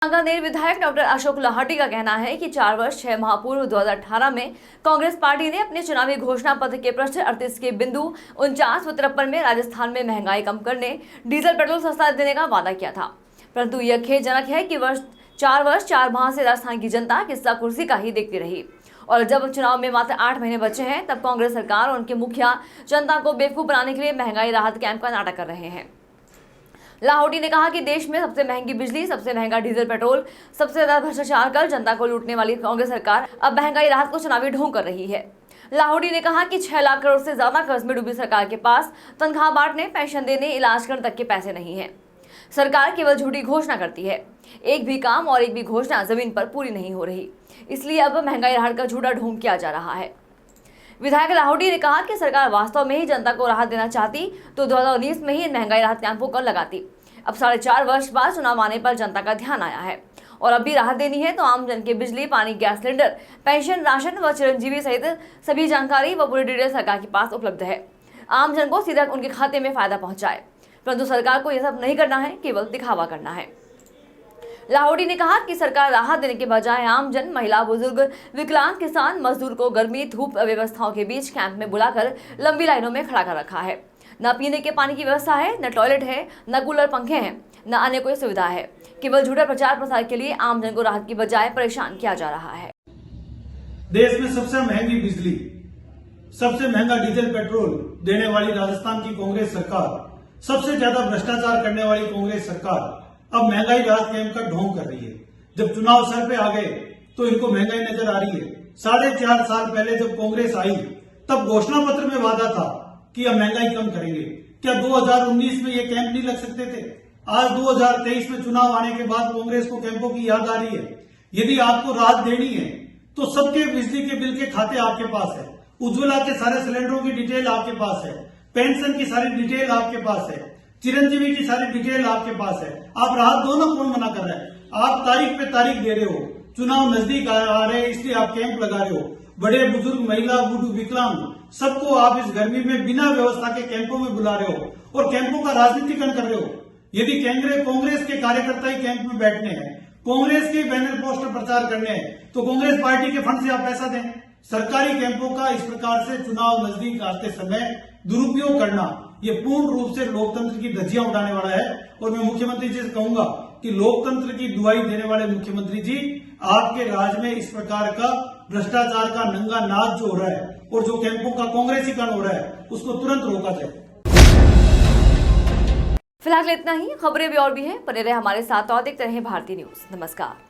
सांगानेर विधायक डॉक्टर अशोक लाहटी का कहना है कि 4 वर्ष 6 माह पूर्व 2018 में कांग्रेस पार्टी ने अपने चुनावी घोषणा पत्र के पृष्ठ 38 के बिंदु 49 व 53 में राजस्थान में महंगाई कम करने, डीजल पेट्रोल सस्ता देने का वादा किया था। परंतु यह खेदजनक है कि 4 वर्ष 4 माह से राजस्थान की जनता किस्सा कुर्सी का ही देखती रही और जब चुनाव में मात्र 8 महीने बचे हैं तब कांग्रेस सरकार और उनके मुखिया जनता को बेवकूफ बनाने के लिए महंगाई राहत कैंप का नाटक कर रहे हैं। लाहौटी ने कहा कि देश में सबसे महंगी बिजली, सबसे महंगा डीजल पेट्रोल, सबसे ज्यादा भ्रष्टाचार कर जनता को लूटने वाली कांग्रेस सरकार अब महंगाई राहत को चुनावी ढोंग कर रही है। लाहौटी ने कहा कि 6 लाख करोड़ से ज्यादा कर्ज में डूबी सरकार के पास तनख्वाह बांटने, पेंशन देने, इलाज करने तक के पैसे नहीं है। सरकार केवल झूठी घोषणा करती है, एक भी काम और एक भी घोषणा जमीन पर पूरी नहीं हो रही, इसलिए अब महंगाई राहत का झूठा ढोंग किया जा रहा है। विधायक लाहौटी ने कहा कि सरकार वास्तव में ही जनता को राहत देना चाहती तो 2019 में ही इन महंगाई राहत कैंपों को लगाती। अब 4.5 वर्ष बाद चुनाव आने पर जनता का ध्यान आया है और अब भी राहत देनी है तो आम जन के बिजली, पानी, गैस सिलेंडर, पेंशन, राशन व चिरंजीवी सहित सभी जानकारी व पूरी डिटेल सरकार के पास उपलब्ध है। आम जन को सीधा उनके खाते में फायदा पहुंचाए, परंतु सरकार को यह सब नहीं करना है, केवल दिखावा करना है। लाहौटी ने कहा कि सरकार राहत देने के बजाय आम जन, महिला, बुजुर्ग, विकलांग, किसान, मजदूर को गर्मी, धूप, अव्यवस्थाओं के बीच कैंप में बुलाकर लंबी लाइनों में खड़ा कर रखा है। न पीने के पानी की व्यवस्था है, न टॉयलेट है, न कूलर पंखे हैं, न अन्य कोई सुविधा है। केवल झूठा प्रचार प्रसार के लिए आम जन को राहत की बजाय परेशान किया जा रहा है। देश में सबसे महंगी बिजली, सबसे महंगा डीजल पेट्रोल देने वाली राजस्थान की कांग्रेस सरकार, सबसे ज्यादा भ्रष्टाचार करने वाली कांग्रेस सरकार अब महंगाई राहत कैंप का ढोंग कर रही है। जब चुनाव सर पे आ गए तो इनको महंगाई नजर आ रही है। 4.5 साल पहले जब कांग्रेस आई तब घोषणा पत्र में वादा था कि अब महंगाई कम करेंगे। क्या 2019 में ये कैंप नहीं लग सकते थे? आज 2023 में चुनाव आने के बाद कांग्रेस को कैंपों की याद आ रही है। यदि आपको राहत देनी है तो सबके बिजली के बिल के खाते आपके पास है, उज्ज्वला के सारे सिलेंडरों की डिटेल आपके पास है, पेंशन की सारी डिटेल आपके पास है, चिरंजीवी की सारी डिटेल आपके पास है। आप राहत दो ना, कौन मना कर रहा है? आप तारीख पे तारीख दे रहे हो, चुनाव नजदीक आ रहे हैं इसलिए आप कैंप लगा रहे हो। बड़े बुजुर्ग, महिला, बूढ़, विकलांग सबको आप इस गर्मी में बिना व्यवस्था के कैंपों में बुला रहे हो और कैंपों का राजनीतिकरण कर रहे हो। यदि कांग्रेस के कार्यकर्ता ही कैंप में बैठने हैं, कांग्रेस के बैनर पोस्टर प्रचार करने हैं तो कांग्रेस पार्टी के फंड से आप पैसा दें। सरकारी कैंपों का इस प्रकार से चुनाव नजदीक आते समय दुरुपयोग करना, ये पूर्ण रूप से लोकतंत्र की धज्जियां उठाने वाला है। और मैं मुख्यमंत्री जी से कहूंगा कि लोकतंत्र की दुहाई देने वाले मुख्यमंत्री जी, आपके राज में इस प्रकार का भ्रष्टाचार का नंगा नाच जो हो रहा है और जो कैंपों का कांग्रेसीकरण हो रहा है उसको तुरंत रोका जाए। फिलहाल इतना ही। खबरें भी और भी हैं, बने रहे हमारे साथ और देखते रहे भारतीय न्यूज। नमस्कार।